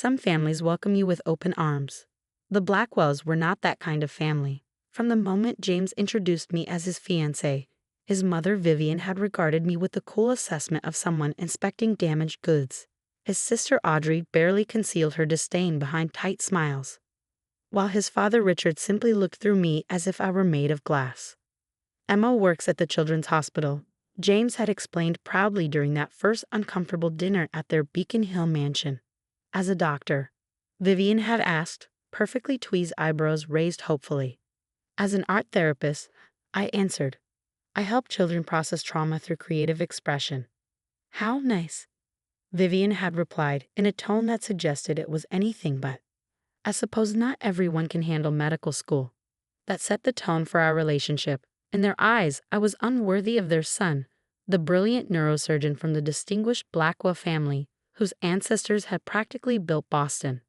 Some families welcome you with open arms. The Blackwells were not that kind of family. From the moment James introduced me as his fiancée, his mother Vivian had regarded me with the cool assessment of someone inspecting damaged goods. His sister Audrey barely concealed her disdain behind tight smiles, while his father Richard simply looked through me as if I were made of glass. Emma works at the children's hospital, James had explained proudly during that first uncomfortable dinner at their Beacon Hill mansion. As a doctor, Vivian had asked, perfectly tweezed eyebrows raised hopefully. As an art therapist, I answered, I help children process trauma through creative expression. How nice, Vivian had replied in a tone that suggested it was anything but. I suppose not everyone can handle medical school. That set the tone for our relationship. In their eyes, I was unworthy of their son, the brilliant neurosurgeon from the distinguished Blackwell family, whose ancestors had practically built Boston.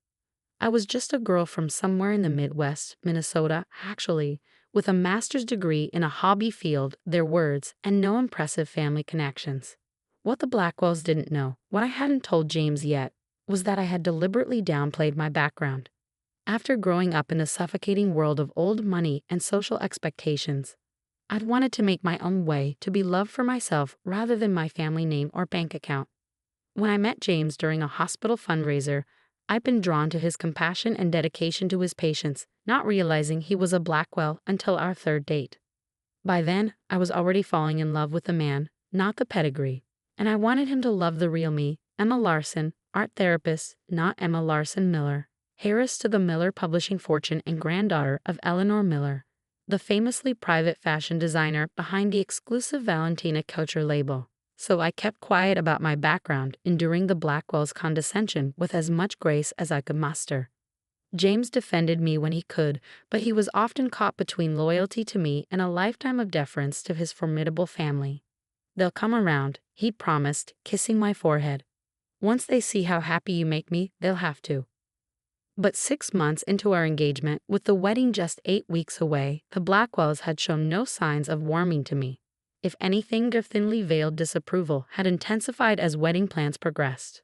I was just a girl from somewhere in the Midwest, Minnesota, actually, with a master's degree in a hobby field, their words, and no impressive family connections. What the Blackwells didn't know, what I hadn't told James yet, was that I had deliberately downplayed my background. After growing up in the suffocating world of old money and social expectations, I'd wanted to make my own way, to be loved for myself rather than my family name or bank account. When I met James during a hospital fundraiser, I'd been drawn to his compassion and dedication to his patients, not realizing he was a Blackwell until our third date. By then, I was already falling in love with the man, not the pedigree, and I wanted him to love the real me, Emma Larson, art therapist, not Emma Larson Miller, heiress to the Miller publishing fortune and granddaughter of Eleanor Miller, the famously private fashion designer behind the exclusive Valentina Couture label. So I kept quiet about my background, enduring the Blackwell's condescension with as much grace as I could muster. James defended me when he could, but he was often caught between loyalty to me and a lifetime of deference to his formidable family. They'll come around, he promised, kissing my forehead. Once they see how happy you make me, they'll have to. But 6 months into our engagement, with the wedding just 8 weeks away, the Blackwells had shown no signs of warming to me. If anything, their thinly veiled disapproval had intensified as wedding plans progressed.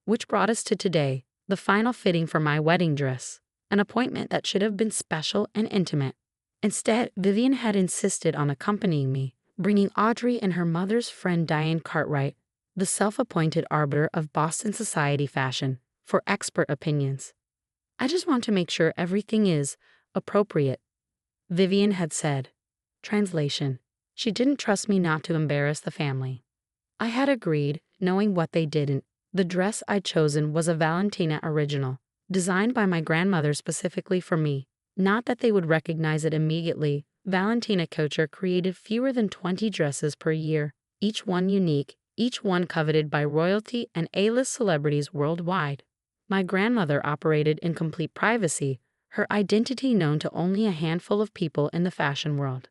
Which brought us to today, the final fitting for my wedding dress, an appointment that should have been special and intimate. Instead, Vivian had insisted on accompanying me, bringing Audrey and her mother's friend Diane Cartwright, the self-appointed arbiter of Boston society fashion, for expert opinions. I just want to make sure everything is appropriate, Vivian had said. Translation. She didn't trust me not to embarrass the family. I had agreed, knowing what they didn't. The dress I'd chosen was a Valentina original, designed by my grandmother specifically for me. Not that they would recognize it immediately. Valentina Couture created fewer than 20 dresses per year, each one unique, each one coveted by royalty and A-list celebrities worldwide. My grandmother operated in complete privacy, her identity known to only a handful of people in the fashion world.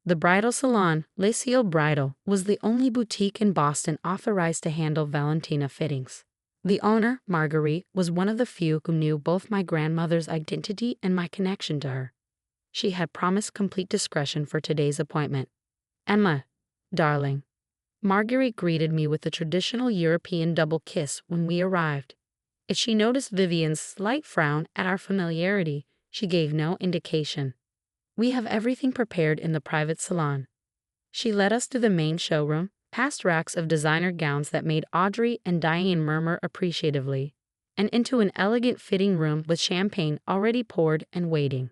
The bridal salon, Les Cieux Bridal, was the only boutique in Boston authorized to handle Valentina fittings. The owner, Marguerite, was one of the few who knew both my grandmother's identity and my connection to her. She had promised complete discretion for today's appointment. Emma, darling. Marguerite greeted me with the traditional European double kiss when we arrived. If she noticed Vivian's slight frown at our familiarity, she gave no indication. We have everything prepared in the private salon. She led us to the main showroom, past racks of designer gowns that made Audrey and Diane murmur appreciatively, and into an elegant fitting room with champagne already poured and waiting.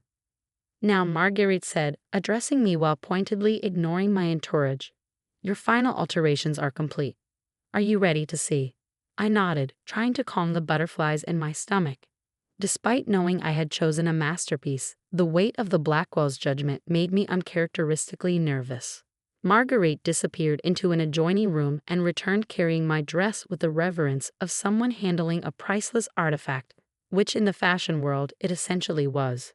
Now, Marguerite said, addressing me while pointedly ignoring my entourage, your final alterations are complete. Are you ready to see? I nodded, trying to calm the butterflies in my stomach. Despite knowing I had chosen a masterpiece, the weight of the Blackwell's judgment made me uncharacteristically nervous. Marguerite disappeared into an adjoining room and returned carrying my dress with the reverence of someone handling a priceless artifact, which in the fashion world it essentially was.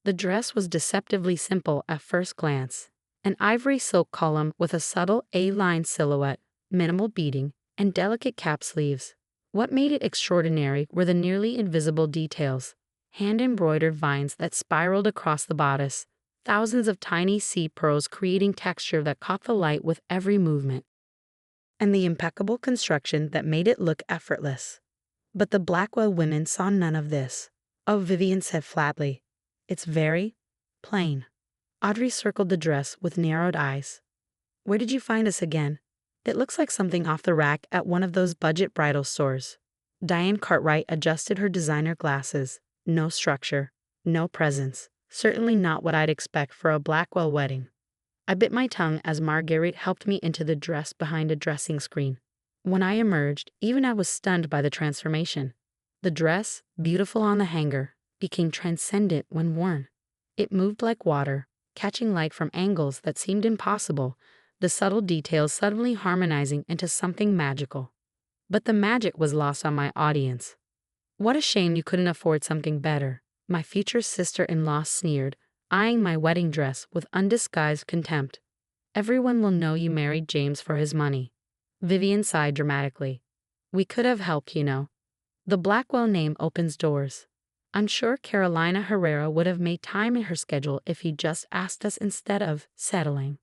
The dress was deceptively simple at first glance. An ivory silk column with a subtle A-line silhouette, minimal beading, and delicate cap sleeves. What made it extraordinary were the nearly invisible details, hand-embroidered vines that spiraled across the bodice, thousands of tiny seed pearls creating texture that caught the light with every movement, and the impeccable construction that made it look effortless. But the Blackwell women saw none of this. Oh, Vivian said flatly. It's very plain. Audrey circled the dress with narrowed eyes. Where did you find this again? It looks like something off the rack at one of those budget bridal stores. Diane Cartwright adjusted her designer glasses. No structure, no presence. Certainly not what I'd expect for a Blackwell wedding. I bit my tongue as Marguerite helped me into the dress behind a dressing screen. When I emerged, even I was stunned by the transformation. The dress, beautiful on the hanger, became transcendent when worn. It moved like water, catching light from angles that seemed impossible, the subtle details suddenly harmonizing into something magical. But the magic was lost on my audience. What a shame you couldn't afford something better, my future sister-in-law sneered, eyeing my wedding dress with undisguised contempt. Everyone will know you married James for his money. Vivian sighed dramatically. We could have helped, you know. The Blackwell name opens doors. I'm sure Carolina Herrera would have made time in her schedule if he just asked us instead of settling.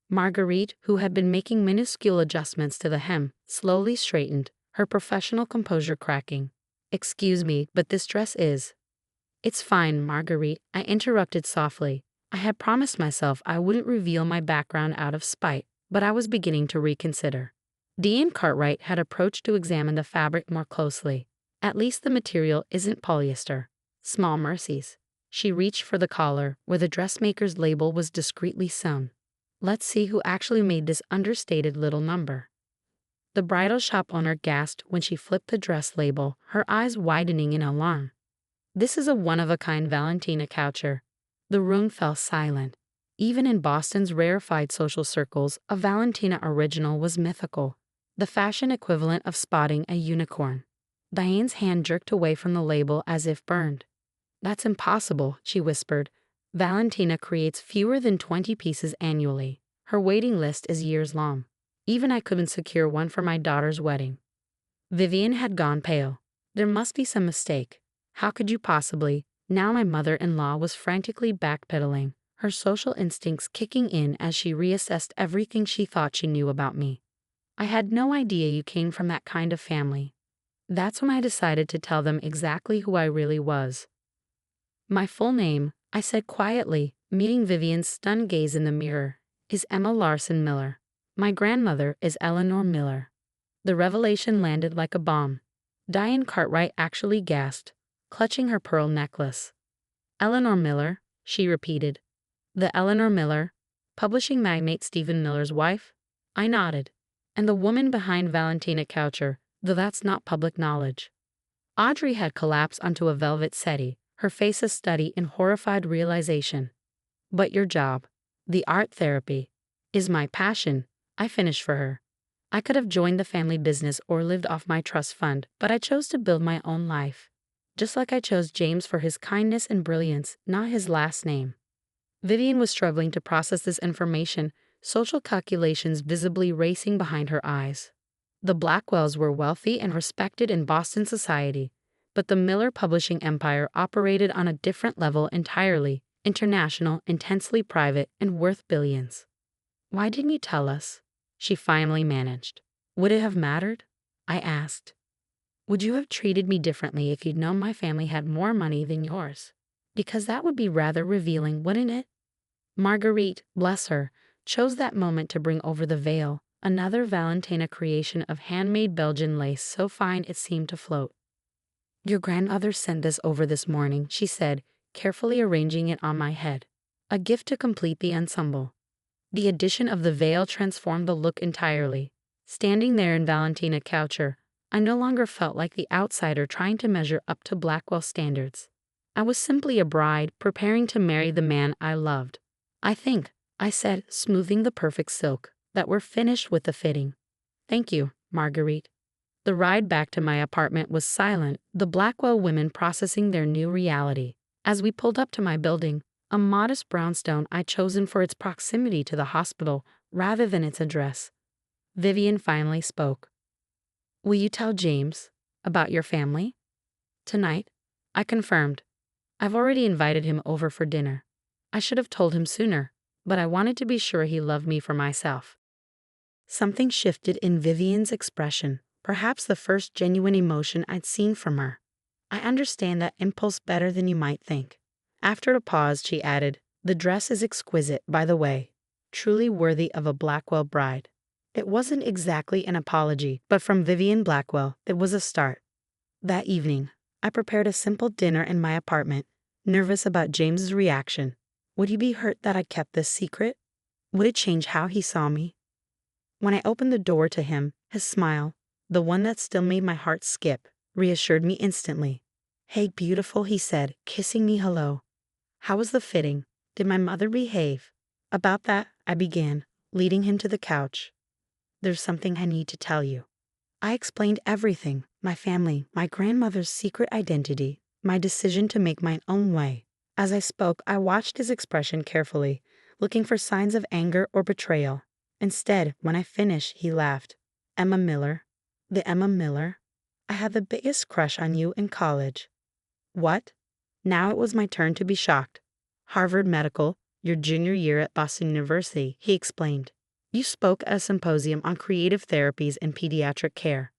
Marguerite, who had been making minuscule adjustments to the hem, slowly straightened, her professional composure cracking. Excuse me, but this dress is. It's fine, Marguerite, I interrupted softly. I had promised myself I wouldn't reveal my background out of spite, but I was beginning to reconsider. Diane Cartwright had approached to examine the fabric more closely. At least the material isn't polyester. Small mercies. She reached for the collar, where the dressmaker's label was discreetly sewn. Let's see who actually made this understated little number. The bridal shop owner gasped when she flipped the dress label, her eyes widening in alarm. This is a one-of-a-kind Valentina Coucher. The room fell silent. Even in Boston's rarefied social circles, a Valentina original was mythical, the fashion equivalent of spotting a unicorn. Diane's hand jerked away from the label as if burned. That's impossible, she whispered. Valentina creates fewer than 20 pieces annually. Her waiting list is years long. Even I couldn't secure one for my daughter's wedding. Vivian had gone pale. There must be some mistake. How could you possibly? Now my mother-in-law was frantically backpedaling, her social instincts kicking in as she reassessed everything she thought she knew about me. I had no idea you came from that kind of family. That's when I decided to tell them exactly who I really was. My full name, I said quietly, meeting Vivian's stunned gaze in the mirror, is Emma Larson Miller. My grandmother is Eleanor Miller. The revelation landed like a bomb. Diane Cartwright actually gasped, clutching her pearl necklace. Eleanor Miller, she repeated. The Eleanor Miller, publishing magnate Stephen Miller's wife? I nodded. And the woman behind Valentina Coucher, though that's not public knowledge. Audrey had collapsed onto a velvet settee, her face a study in horrified realization. But your job, the art therapy, is my passion, I finished for her. I could have joined the family business or lived off my trust fund, but I chose to build my own life. Just like I chose James for his kindness and brilliance, not his last name. Vivian was struggling to process this information, social calculations visibly racing behind her eyes. The Blackwells were wealthy and respected in Boston society, but the Miller publishing empire operated on a different level entirely, international, intensely private, and worth billions. Why didn't you tell us? She finally managed. Would it have mattered? I asked. Would you have treated me differently if you'd known my family had more money than yours? Because that would be rather revealing, wouldn't it? Marguerite, bless her, chose that moment to bring over the veil, another Valentina creation of handmade Belgian lace so fine it seemed to float. Your grandmother sent this over this morning, she said, carefully arranging it on my head. A gift to complete the ensemble. The addition of the veil transformed the look entirely. Standing there in Valentina Coucher, I no longer felt like the outsider trying to measure up to Blackwell standards. I was simply a bride preparing to marry the man I loved. I think, I said, smoothing the perfect silk, that we're finished with the fitting. Thank you, Marguerite. The ride back to my apartment was silent, the Blackwell women processing their new reality. As we pulled up to my building, a modest brownstone I'd chosen for its proximity to the hospital rather than its address, Vivian finally spoke. Will you tell James about your family? Tonight, I confirmed. I've already invited him over for dinner. I should have told him sooner, but I wanted to be sure he loved me for myself. Something shifted in Vivian's expression. perhaps the first genuine emotion I'd seen from her. I understand that impulse better than you might think. After a pause, she added, "The dress is exquisite, by the way. Truly worthy of a Blackwell bride." It wasn't exactly an apology, but from Vivian Blackwell, it was a start. That evening, I prepared a simple dinner in my apartment, nervous about James's reaction. Would he be hurt that I kept this secret? Would it change how he saw me? When I opened the door to him, his smile, the one that still made my heart skip, reassured me instantly. "Hey, beautiful," he said, kissing me hello. "How was the fitting? Did my mother behave?" "About that," I began, leading him to the couch. "There's something I need to tell you." I explained everything, my family, my grandmother's secret identity, my decision to make my own way. As I spoke, I watched his expression carefully, looking for signs of anger or betrayal. Instead, when I finished, he laughed. "Emma Miller? The Emma Miller? I had the biggest crush on you in college." "What?" Now it was my turn to be shocked. "Harvard Medical, your junior year at Boston University," he explained. "You spoke at a symposium on creative therapies and pediatric care.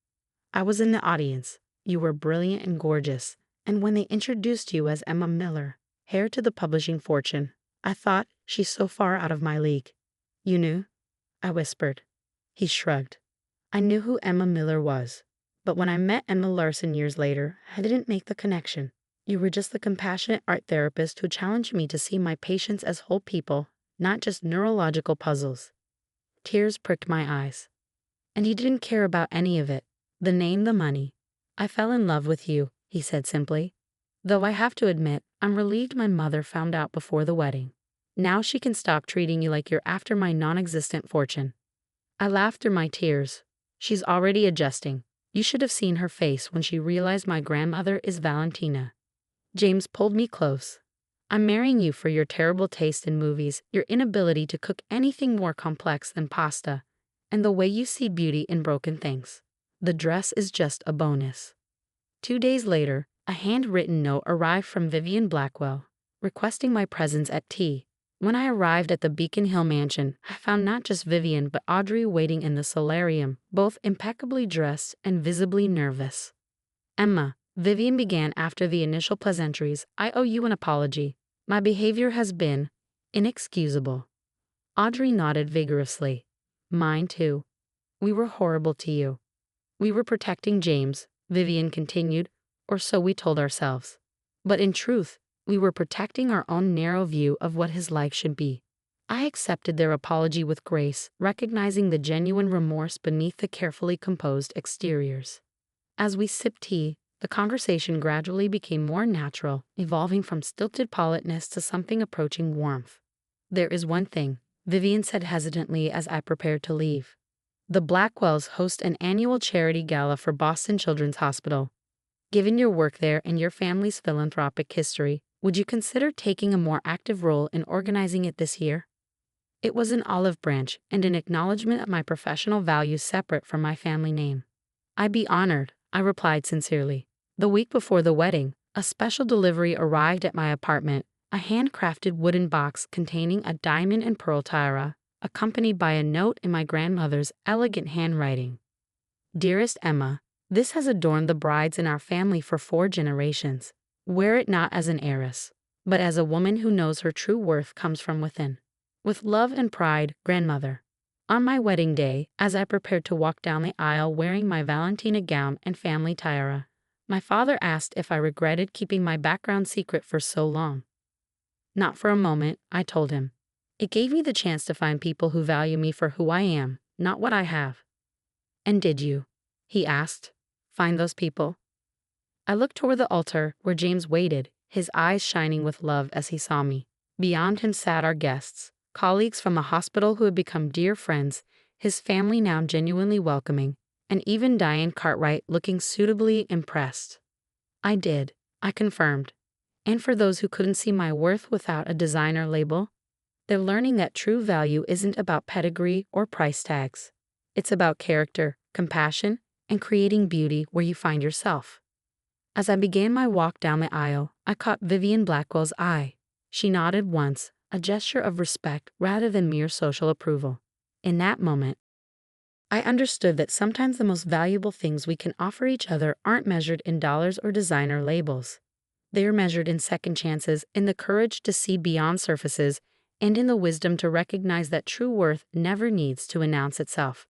I was in the audience. You were brilliant and gorgeous, and when they introduced you as Emma Miller, heir to the publishing fortune, I thought, she's so far out of my league." "You knew?" I whispered. He shrugged. "I knew who Emma Miller was, but when I met Emma Larson years later, I didn't make the connection. You were just the compassionate art therapist who challenged me to see my patients as whole people, not just neurological puzzles." Tears pricked my eyes. "And you didn't care about any of it. The name, the money. I fell in love with you," he said simply. "Though I have to admit, I'm relieved my mother found out before the wedding. Now she can stop treating you like you're after my non-existent fortune." I laughed through my tears. "She's already adjusting. You should have seen her face when she realized my grandmother is Valentina." James pulled me close. "I'm marrying you for your terrible taste in movies, your inability to cook anything more complex than pasta, and the way you see beauty in broken things. The dress is just a bonus." 2 days later, a handwritten note arrived from Vivian Blackwell, requesting my presence at tea. When I arrived at the Beacon Hill mansion, I found not just Vivian but Audrey waiting in the solarium, both impeccably dressed and visibly nervous. "Emma," Vivian began after the initial pleasantries, "I owe you an apology. My behavior has been inexcusable." Audrey nodded vigorously. "Mine too. We were horrible to you." "We were protecting James," Vivian continued, "or so we told ourselves. But in truth, we were protecting our own narrow view of what his life should be." I accepted their apology with grace, recognizing the genuine remorse beneath the carefully composed exteriors. As we sipped tea, the conversation gradually became more natural, evolving from stilted politeness to something approaching warmth. "There is one thing," Vivian said hesitantly as I prepared to leave. "The Blackwells host an annual charity gala for Boston Children's Hospital. Given your work there and your family's philanthropic history, would you consider taking a more active role in organizing it this year?" It was an olive branch and an acknowledgement of my professional values separate from my family name. "I'd be honored," I replied sincerely. The week before the wedding, a special delivery arrived at my apartment, a handcrafted wooden box containing a diamond and pearl tiara, accompanied by a note in my grandmother's elegant handwriting. "Dearest Emma, this has adorned the brides in our family for 4 generations. Wear it not as an heiress, but as a woman who knows her true worth comes from within. With love and pride, Grandmother." On my wedding day, as I prepared to walk down the aisle wearing my Valentina gown and family tiara, my father asked if I regretted keeping my background secret for so long. "Not for a moment," I told him. "It gave me the chance to find people who value me for who I am, not what I have." "And did you," he asked, "find those people?" I looked toward the altar where James waited, his eyes shining with love as he saw me. Beyond him sat our guests, colleagues from a hospital who had become dear friends, his family now genuinely welcoming, and even Diane Cartwright looking suitably impressed. "I did," I confirmed. "And for those who couldn't see my worth without a designer label, they're learning that true value isn't about pedigree or price tags. It's about character, compassion, and creating beauty where you find yourself." As I began my walk down the aisle, I caught Vivian Blackwell's eye. She nodded once, a gesture of respect rather than mere social approval. In that moment, I understood that sometimes the most valuable things we can offer each other aren't measured in dollars or designer labels. They are measured in second chances, in the courage to see beyond surfaces, and in the wisdom to recognize that true worth never needs to announce itself.